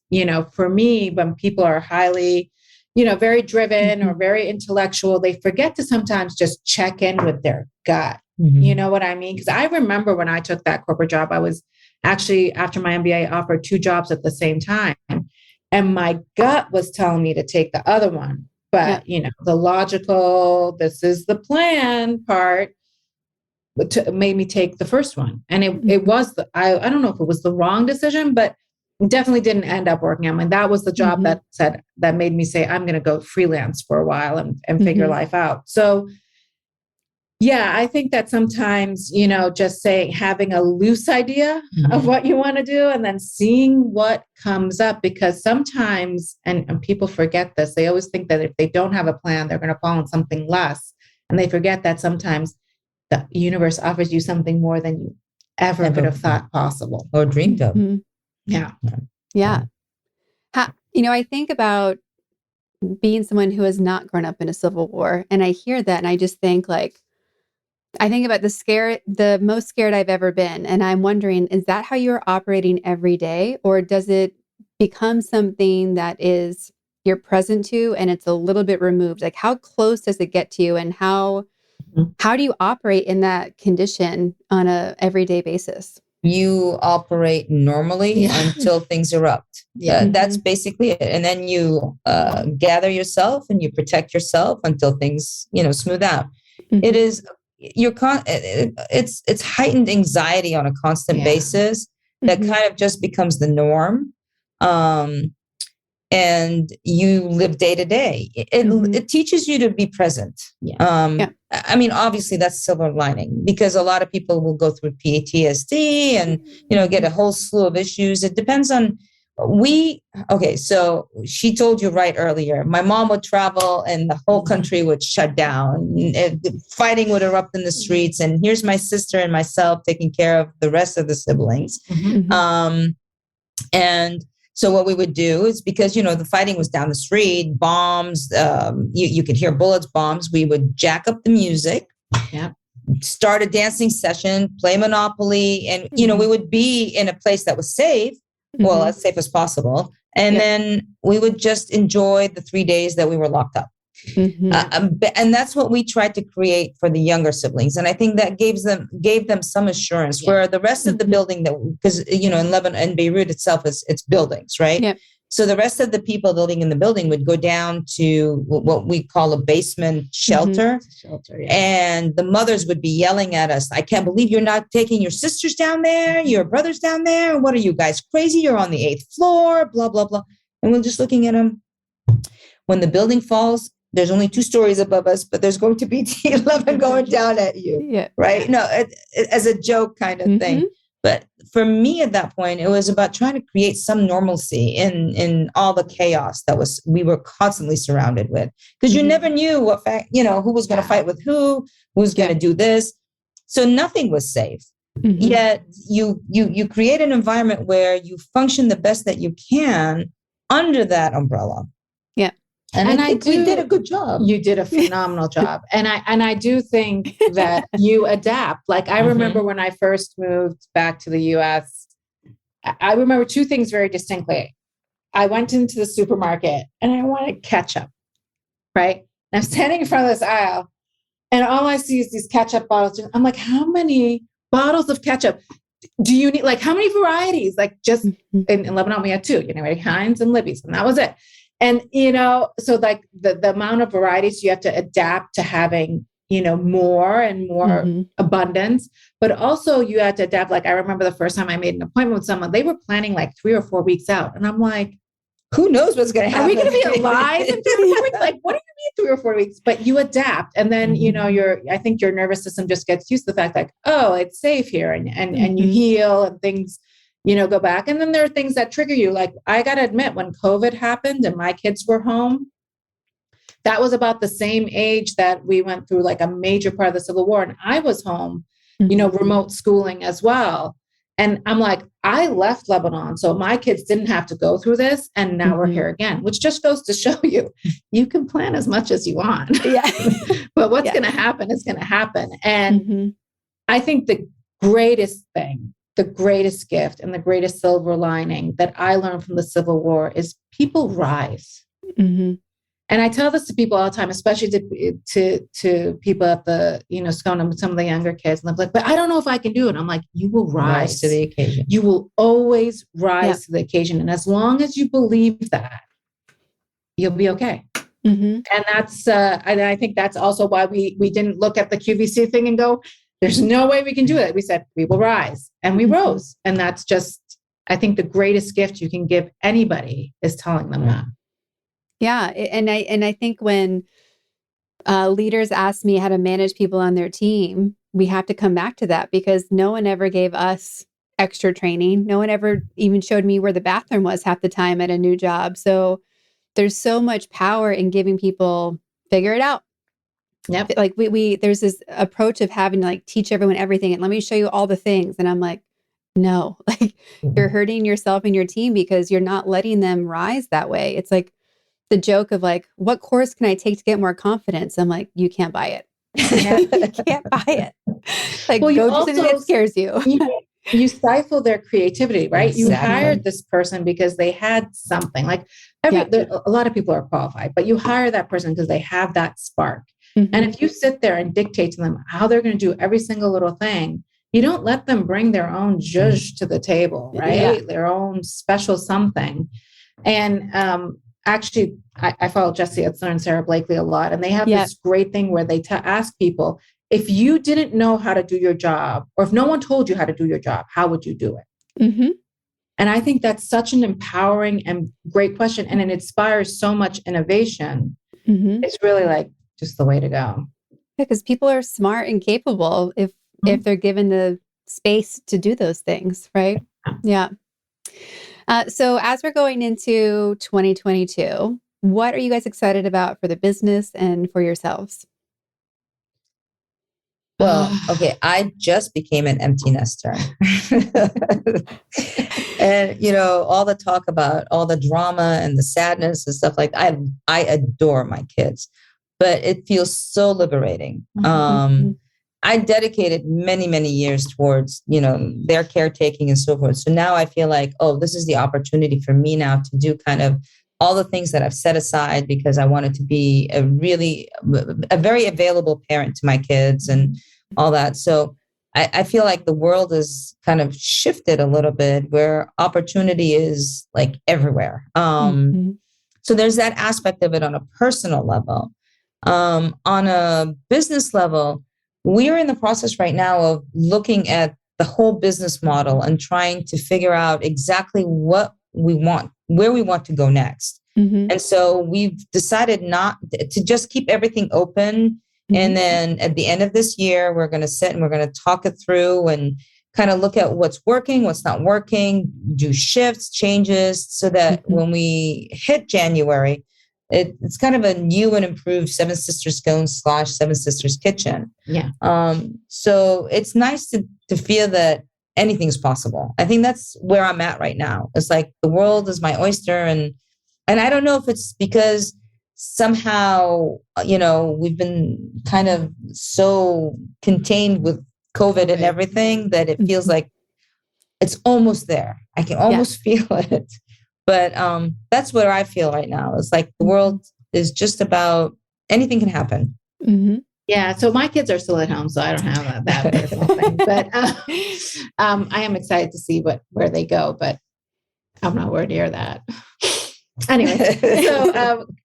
S3: for me, when people are highly, very driven or very intellectual, they forget to sometimes just check in with their gut. You know what I mean? Because I remember when I took that corporate job, I was actually, after my MBA, offered 2 jobs at the same time. And my gut was telling me to take the other one. But, the logical, this is the plan part made me take the first one. And it was, I don't know if it was the wrong decision, but it definitely didn't end up working out. And that was the job that made me say, I'm going to go freelance for a while and figure life out. So yeah, I think that sometimes, just having a loose idea of what you want to do and then seeing what comes up, because sometimes, and people forget this, they always think that if they don't have a plan, they're going to fall on something less. And they forget that sometimes the universe offers you something more than you ever could have thought possible
S1: or dreamed of.
S2: Yeah. I think about being someone who has not grown up in a civil war, and I hear that and I just think I think about the most scared I've ever been. And I'm wondering, is that how you're operating every day? Or does it become something that is you're present to and it's a little bit removed? Like, how close does it get to you? And how do you operate in that condition on a everyday basis?
S1: You operate normally until things erupt. That's basically it. And then you gather yourself and you protect yourself until things, smooth out. It is it's heightened anxiety on a constant basis that kind of just becomes the norm. And you live day to day. It teaches you to be present. I mean, obviously that's silver lining, because a lot of people will go through PTSD and, get a whole slew of issues. It depends on okay. So she told you right earlier, my mom would travel and the whole country would shut down. Fighting would erupt in the streets. And here's my sister and myself taking care of the rest of the siblings. And so what we would do is, because, the fighting was down the street, bombs, you could hear bullets, bombs. We would jack up the music, start a dancing session, play Monopoly. And, we would be in a place that was safe, well, as safe as possible. And then we would just enjoy the 3 days that we were locked up. And that's what we tried to create for the younger siblings. And I think that gave them some assurance, where the rest of the building, because, in Lebanon and Beirut itself it's buildings, right? Yep. So the rest of the people living in the building would go down to what we call a basement shelter. And the mothers would be yelling at us, I can't believe you're not taking your sisters down there, your brothers down there. What are you guys, crazy? You're on the 8th floor, blah, blah, blah. And we're just looking at them. When the building falls, there's only 2 stories above us, but there's going to be 11 going down at you, right? No, as a joke kind of thing. But for me at that point, it was about trying to create some normalcy in all the chaos that we were constantly surrounded with, because you never knew who was going to fight with who was going to do this. So nothing was safe. Yet you create an environment where you function the best that you can under that umbrella. Yeah. And I think we did a good job.
S3: You did a phenomenal job. And I do think that you adapt. Like, I remember when I first moved back to the US, I remember 2 things very distinctly. I went into the supermarket and I wanted ketchup, right? And I'm standing in front of this aisle and all I see is these ketchup bottles. I'm like, how many bottles of ketchup do you need? Like, how many varieties? Like, just in Lebanon, we had 2, Heinz and Libby's, and that was it. And, so like the amount of varieties, you have to adapt to having, more and more abundance, but also you have to adapt. Like, I remember the first time I made an appointment with someone, they were planning like 3 or 4 weeks out. And I'm like,
S1: who knows what's going to happen?
S3: Are we going to be alive in 3 or 4 weeks? Like, what do you mean 3 or 4 weeks? But you adapt. And then, I think your nervous system just gets used to the fact like, oh, it's safe here. And you heal and things, go back. And then there are things that trigger you. Like, I got to admit, when COVID happened and my kids were home, that was about the same age that we went through like a major part of the Civil War. And I was home, remote schooling as well. And I'm like, I left Lebanon, so my kids didn't have to go through this. And now we're here again, which just goes to show you can plan as much as you want. But what's going to happen is going to happen. And I think the greatest thing, the greatest gift, and the greatest silver lining that I learned from the Civil War is people rise. And I tell this to people all the time, especially to people at the, Scone, some of the younger kids. And they're like, but I don't know if I can do it. And I'm like, you will rise
S1: to the occasion.
S3: You will always rise to the occasion. And as long as you believe that, you'll be okay. And that's, and I think that's also why we didn't look at the QVC thing and go, there's no way we can do it. We said, we will rise. And we rose. And that's just, I think the greatest gift you can give anybody is telling them that.
S2: Yeah. And I think when leaders ask me how to manage people on their team, we have to come back to that, because no one ever gave us extra training. No one ever even showed me where the bathroom was half the time at a new job. So there's so much power in giving people figure it out. Yep. Like there's this approach of having to like teach everyone everything and let me show you all the things. And I'm like, no, like you're hurting yourself and your team because you're not letting them rise that way. It's like the joke of like, what course can I take to get more confidence? I'm like, you can't buy it. You can't buy it. Like, well, go do something that scares you.
S3: You stifle their creativity, right?
S1: Exactly.
S3: You hired this person because they had something. Like a lot of people are qualified, but you hire that person because they have that spark. Mm-hmm. And if you sit there and dictate to them how they're going to do every single little thing, you don't let them bring their own zhuzh to the table, right? Yeah. Their own special something. And actually, I follow Jesse Itzler and Sarah Blakely a lot, and they have this great thing where they ask people, if you didn't know how to do your job, or if no one told you how to do your job, how would you do it? Mm-hmm. And I think that's such an empowering and great question. And it inspires so much innovation. Mm-hmm. It's really like just the way to go.
S2: Because people are smart and capable if they're given the space to do those things, right? Yeah. So as we're going into 2022, what are you guys excited about for the business and for yourselves?
S1: Well, okay, I just became an empty nester. And all the talk about all the drama and the sadness and stuff like that, I adore my kids, but it feels so liberating. I dedicated many, many years towards, their caretaking and so forth. So now I feel like, oh, this is the opportunity for me now to do kind of all the things that I've set aside because I wanted to be a very available parent to my kids and all that. So I feel like the world is kind of shifted a little bit where opportunity is like everywhere. So there's that aspect of it on a personal level. On a business level, we're in the process right now of looking at the whole business model and trying to figure out exactly what we want, where we want to go next. And so we've decided not to just keep everything open. And then at the end of this year, we're going to sit and we're going to talk it through and kind of look at what's working, what's not working, do shifts, changes, so that when we hit January, it's kind of a new and improved Seven Sisters Scones / Seven Sisters Kitchen.
S3: Yeah.
S1: So it's nice to feel that anything's possible. I think that's where I'm at right now. It's like the world is my oyster, and I don't know if it's because somehow, we've been kind of so contained with COVID and everything that it feels like it's almost there. I can almost feel it. But that's where I feel right now. It's like the world is just about anything can happen.
S3: Yeah. So my kids are still at home, so I don't have that personal thing. But I am excited to see where they go, but I'm nowhere near that. Anyway,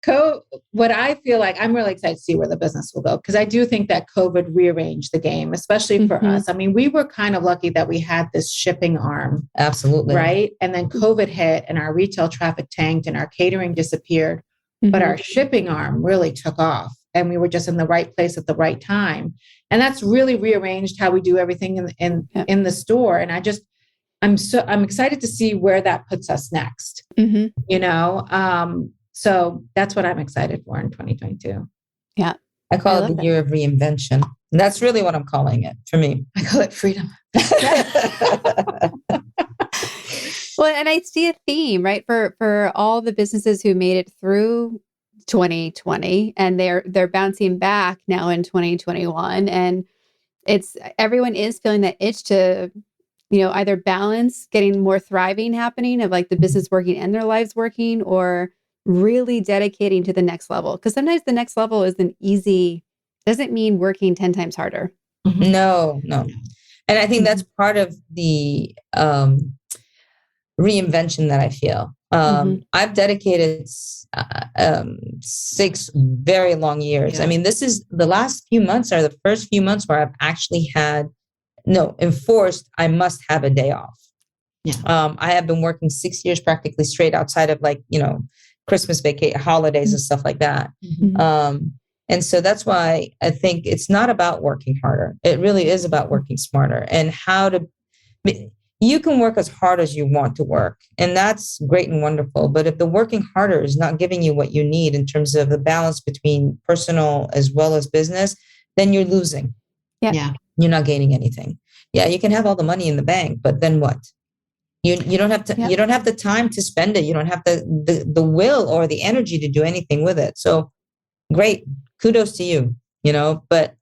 S3: so what I feel like I'm really excited to see where the business will go, because I do think that COVID rearranged the game, especially for us. I mean, we were kind of lucky that we had this shipping arm.
S1: Absolutely.
S3: Right. And then COVID hit and our retail traffic tanked and our catering disappeared, but our shipping arm really took off and we were just in the right place at the right time. And that's really rearranged how we do everything in the store. And I'm excited to see where that puts us next, so that's what I'm excited for in 2022.
S2: Yeah.
S1: I call it the year of reinvention. And that's really what I'm calling it for me.
S3: I call it freedom.
S2: Well, and I see a theme, right? For all the businesses who made it through 2020 and they're bouncing back now in 2021. And everyone is feeling that itch to, either balance getting more thriving happening of like the business working and their lives working, or really dedicating to the next level. Because sometimes the next level isn't easy, doesn't mean working 10 times harder.
S1: No. And I think that's part of the reinvention that I feel. I've dedicated 6 very long years. Yeah. I mean, this is the last few months are the first few months where I've actually enforced I must have a day off. Yeah. I have been working 6 years practically straight outside of Christmas vacation, holidays and stuff like that. And so that's why I think it's not about working harder. It really is about working smarter and you can work as hard as you want to work. And that's great and wonderful. But if the working harder is not giving you what you need in terms of the balance between personal as well as business, then you're losing.
S2: Yeah.
S1: You're not gaining anything. Yeah. You can have all the money in the bank, but then what? You don't have to, you don't have the time to spend it. You don't have the will or the energy to do anything with it. So great. Kudos to you, but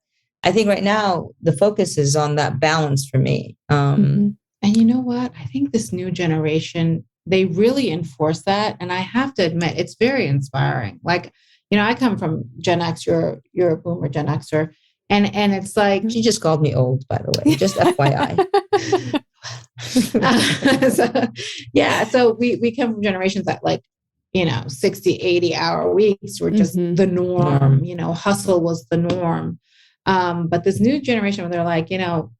S1: I think right now the focus is on that balance for me.
S3: And you know what? I think this new generation, they really enforce that. And I have to admit, it's very inspiring. Like, I come from Gen X, you're a boomer Gen Xer. And it's like,
S1: she just called me old, by the way, just FYI.
S3: So we come from generations that 60, 80-hour weeks were just the norm. Hustle was the norm. But this new generation where they're like,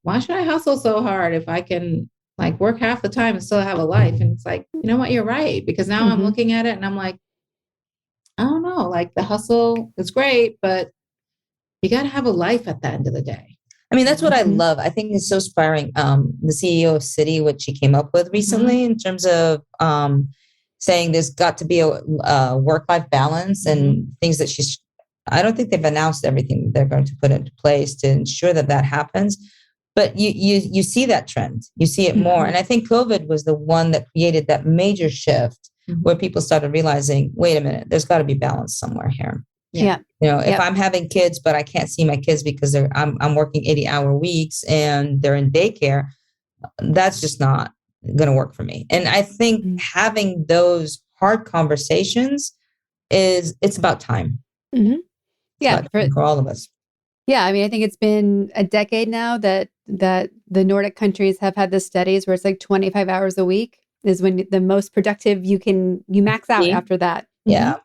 S3: why should I hustle so hard if I can work half the time and still have a life? And it's like, you know what, you're right. Because now I'm looking at it and I'm like, I don't know, the hustle is great, but you got to have a life at the end of the day.
S1: I mean, that's what I love. I think it's so inspiring. The CEO of Citi, what she came up with recently in terms of saying there's got to be a work-life balance and things that I don't think they've announced everything they're going to put into place to ensure that that happens. But you see that trend. You see it more. And I think COVID was the one that created that major shift where people started realizing, wait a minute, there's got to be balance somewhere here.
S2: Yeah.
S1: If I'm having kids, but I can't see my kids because I'm working 80-hour weeks and they're in daycare, that's just not going to work for me. And I think having those hard conversations it's about time.
S2: Yeah.
S1: For all of us.
S2: Yeah. I mean, I think it's been a decade now that the Nordic countries have had the studies where it's like 25 hours a week is when the most productive you max out after that.
S1: Yeah.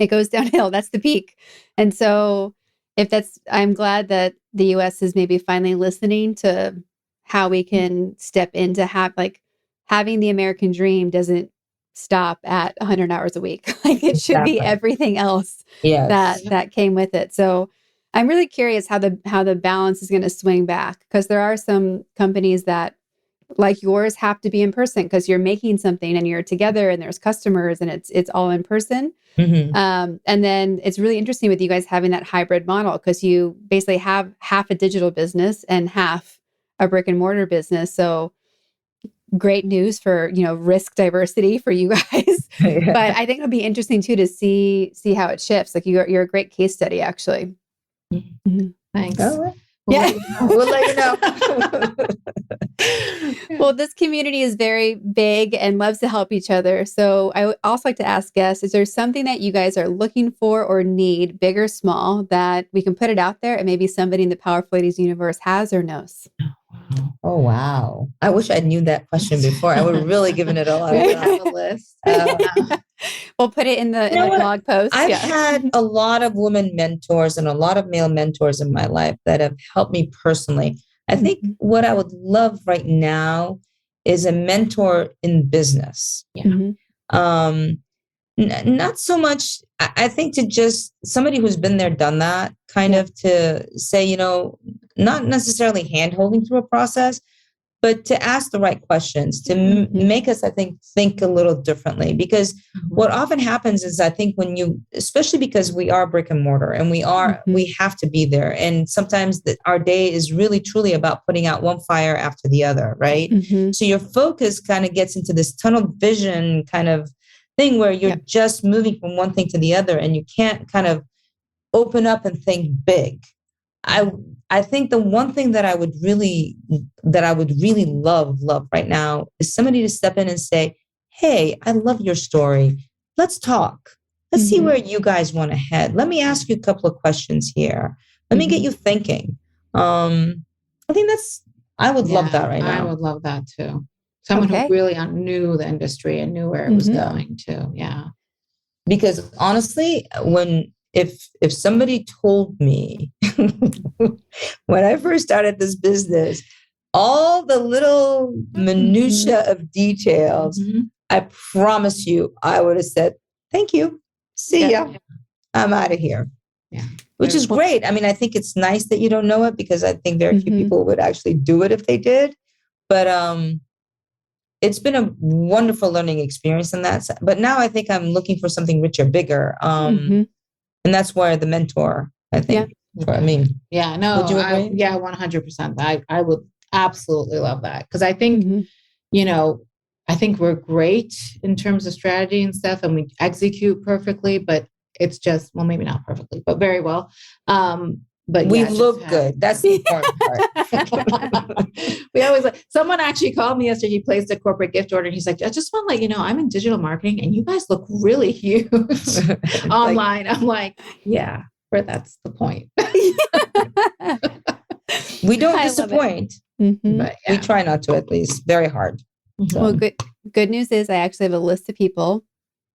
S2: It goes downhill. That's the peak. And so I'm glad that the US is maybe finally listening to how we can step into having the American dream doesn't stop at 100 hours a week. Like it should be everything else that came with it. So I'm really curious how the balance is going to swing back, because there are some companies that, like yours, have to be in person because you're making something and you're together and there's customers and it's all in person. And then it's really interesting with you guys having that hybrid model because you basically have half a digital business and half a brick and mortar business. So great news for, risk diversity for you guys. But I think it'll be interesting too to see how it shifts. Like you're a great case study, actually.
S3: Thanks.
S1: Oh, yeah. We'll let you know.
S2: Well, this community is very big and loves to help each other. So I would also like to ask guests, is there something that you guys are looking for or need, big or small, that we can put it out there and maybe somebody in the Powerful Ladies universe has or knows?
S1: Oh, wow. I wish I knew that question before. I would have really given it a lot of
S3: have a list.
S2: We'll put it in the blog post.
S1: I've had a lot of women mentors and a lot of male mentors in my life that have helped me personally. I think what I would love right now is a mentor in business. Not so much, I think, to just somebody who's been there, done that, kind of to say, not necessarily hand-holding through a process, but to ask the right questions, to make us, I think a little differently. Because what often happens is, I think especially because we are brick and mortar and we have to be there. And sometimes our day is really truly about putting out one fire after the other, right? So your focus kind of gets into this tunnel vision kind of thing where you're just moving from one thing to the other and you can't kind of open up and think big. I think the one thing that I would really love right now is somebody to step in and say, hey, I love your story. Let's talk. Let's see where you guys want to head. Let me ask you a couple of questions here. Let me get you thinking. I think I would love that right now.
S3: I would love that too. Someone who really knew the industry and knew where it was going too. Yeah. Because
S1: honestly, if somebody told me when I first started this business, all the little minutia of details, I promise you, I would have said, thank you. See ya. I'm out of here.
S3: Yeah.
S1: Which is great. I mean, I think it's nice that you don't know it because I think very few people would actually do it if they did. But it's been a wonderful learning experience in that. But now I think I'm looking for something richer, bigger. And that's where the mentor, I think. I mean,
S3: yeah, no, would you agree? 100%. I would absolutely love that. Because I think, I think we're great in terms of strategy and stuff and we execute perfectly, but it's just, well, maybe not perfectly, but very well. But
S1: we look good. That's the important
S3: part. We always someone actually called me yesterday. He placed a corporate gift order and he's like, I just want to let you know, I'm in digital marketing and you guys look really huge online. I'm like, yeah, that's the point.
S1: We don't disappoint, but we try not to, at least. Very hard.
S2: So. Well, good news is I actually have a list of people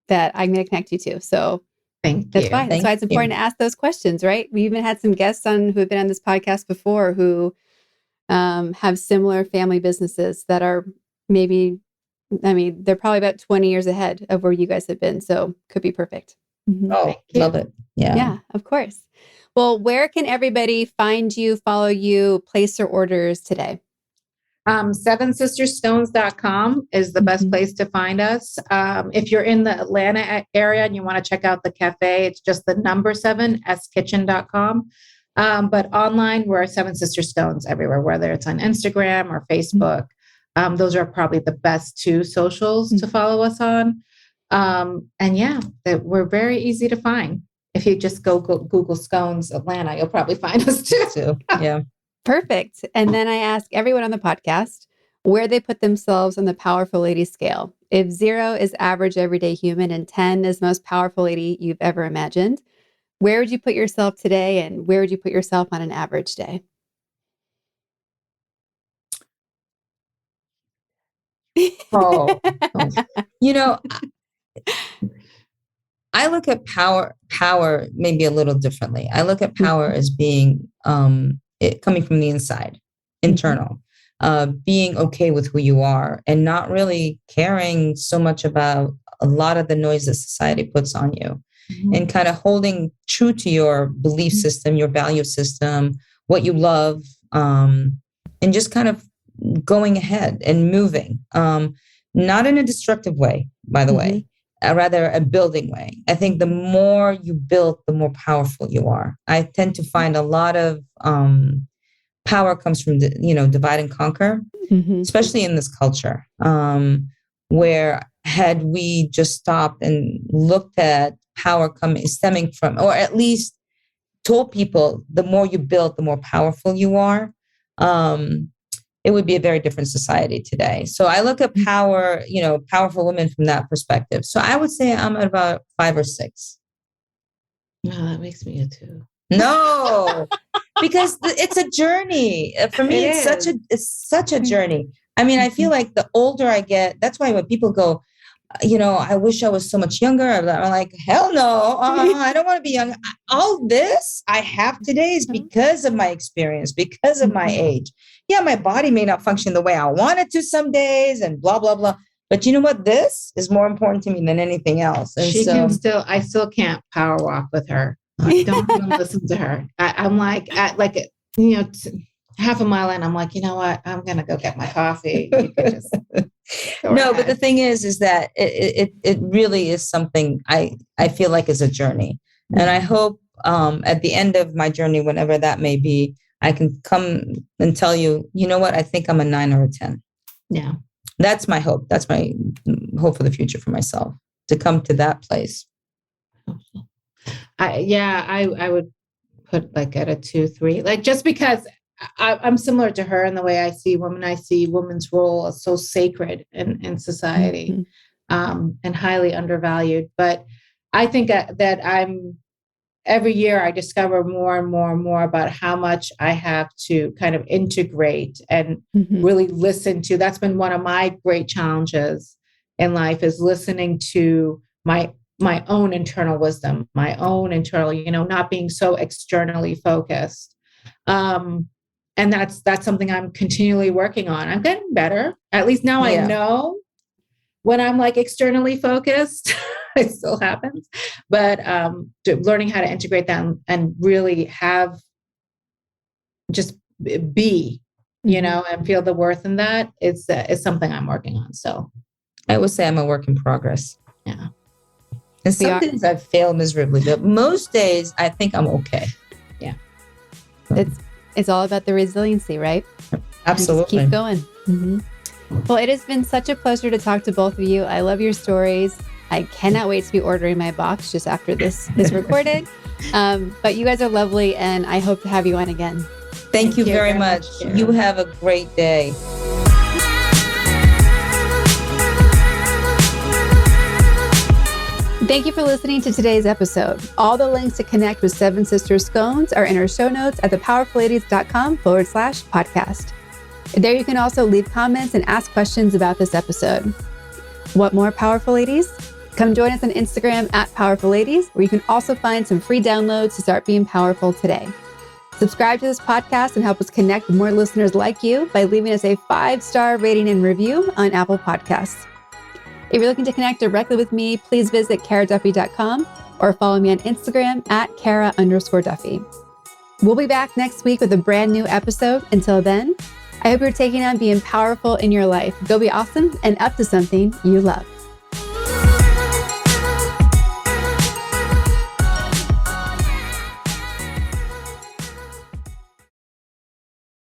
S2: that I'm going to connect you to. So that's fine. That's why it's important to ask those questions, right? We even had some guests who have been on this podcast before who have similar family businesses that are they're probably about 20 years ahead of where you guys have been. So could be perfect.
S1: Oh, love it. Yeah.
S2: Yeah, of course. Well, where can everybody find you, follow you, place their orders today?
S3: Sevensistersstones.com is the best place to find us. If you're in the Atlanta area and you want to check out the cafe, it's just the number 7, skitchen.com. But online, we're Seven Sister Stones everywhere, whether it's on Instagram or Facebook. Those are probably the best 2 socials to follow us on. And yeah, we're very easy to find. If you just go Google Scones Atlanta, you'll probably find us too.
S1: Yeah.
S2: Perfect. And then I ask everyone on the podcast where they put themselves on the powerful lady scale. If 0 is average everyday human and 10 is most powerful lady you've ever imagined, where would you put yourself today and where would you put yourself on an average day?
S1: Oh. I look at power maybe a little differently. I look at power as being it coming from the inside, internal, being okay with who you are and not really caring so much about a lot of the noise that society puts on you, and kind of holding true to your belief system, your value system, what you love, and just kind of going ahead and moving, not in a destructive way, by the way. Rather a building way. I think the more you build, the more powerful you are. I tend to find a lot of power comes from divide and conquer, especially in this culture, where had we just stopped and looked at power stemming from, or at least told people, the more you build, the more powerful you are. It would be a very different society today. So I look at power, powerful women from that perspective. So I would say I'm at about 5 or 6.
S3: No, that makes me a 2.
S1: No, because it's a journey. For me, it's such a journey. I mean, I feel like the older I get, that's why when people go, I wish I was so much younger. I'm like, hell no, I don't want to be young. All this I have today is because of my experience, because of my age. Yeah, my body may not function the way I want it to some days and blah, blah, blah. But you know what? This is more important to me than anything else. And
S3: I still can't power walk with her. I don't even listen to her. I'm like, half a mile in, I'm like, you know what? I'm going to go get my coffee. You could just
S1: no, but the thing is that it really is something I feel like is a journey. And I hope at the end of my journey, whenever that may be, I can come and tell you, you know what? I think I'm a 9 or a 10.
S3: Yeah.
S1: That's my hope. That's my hope for the future for myself, to come to that place.
S3: I would put like at a 2, 3, like just because I'm similar to her in the way I see women. I see women's role as so sacred in society, and highly undervalued. But I think that every year I discover more and more and more about how much I have to kind of integrate and really listen to. That's been one of my great challenges in life, is listening to my own internal wisdom, my own internal, not being so externally focused. And that's something I'm continually working on. I'm getting better. At least now I know when I'm like externally focused. It still happens, but learning how to integrate that and really have just be, and feel the worth in that is something I'm working on. So
S1: I would say I'm a work in progress.
S3: Yeah.
S1: And some days I fail miserably, but most days I think I'm okay.
S3: Yeah.
S2: It's all about the resiliency, right?
S1: Absolutely.
S2: Just keep going. Well, it has been such a pleasure to talk to both of you. I love your stories. I cannot wait to be ordering my box just after this is recorded. But you guys are lovely, and I hope to have you on again.
S1: Thank you very much. You have a great day.
S2: Thank you for listening to today's episode. All the links to connect with Seven Sisters Scones are in our show notes at thepowerfulladies.com/podcast. There you can also leave comments and ask questions about this episode. Want more Powerful Ladies? Come join us on Instagram at Powerful Ladies, where you can also find some free downloads to start being powerful today. Subscribe to this podcast and help us connect with more listeners like you by leaving us a 5-star rating and review on Apple Podcasts. If you're looking to connect directly with me, please visit karaduffy.com or follow me on Instagram at Kara_Duffy. We'll be back next week with a brand new episode. Until then, I hope you're taking on being powerful in your life. Go be awesome and up to something you love.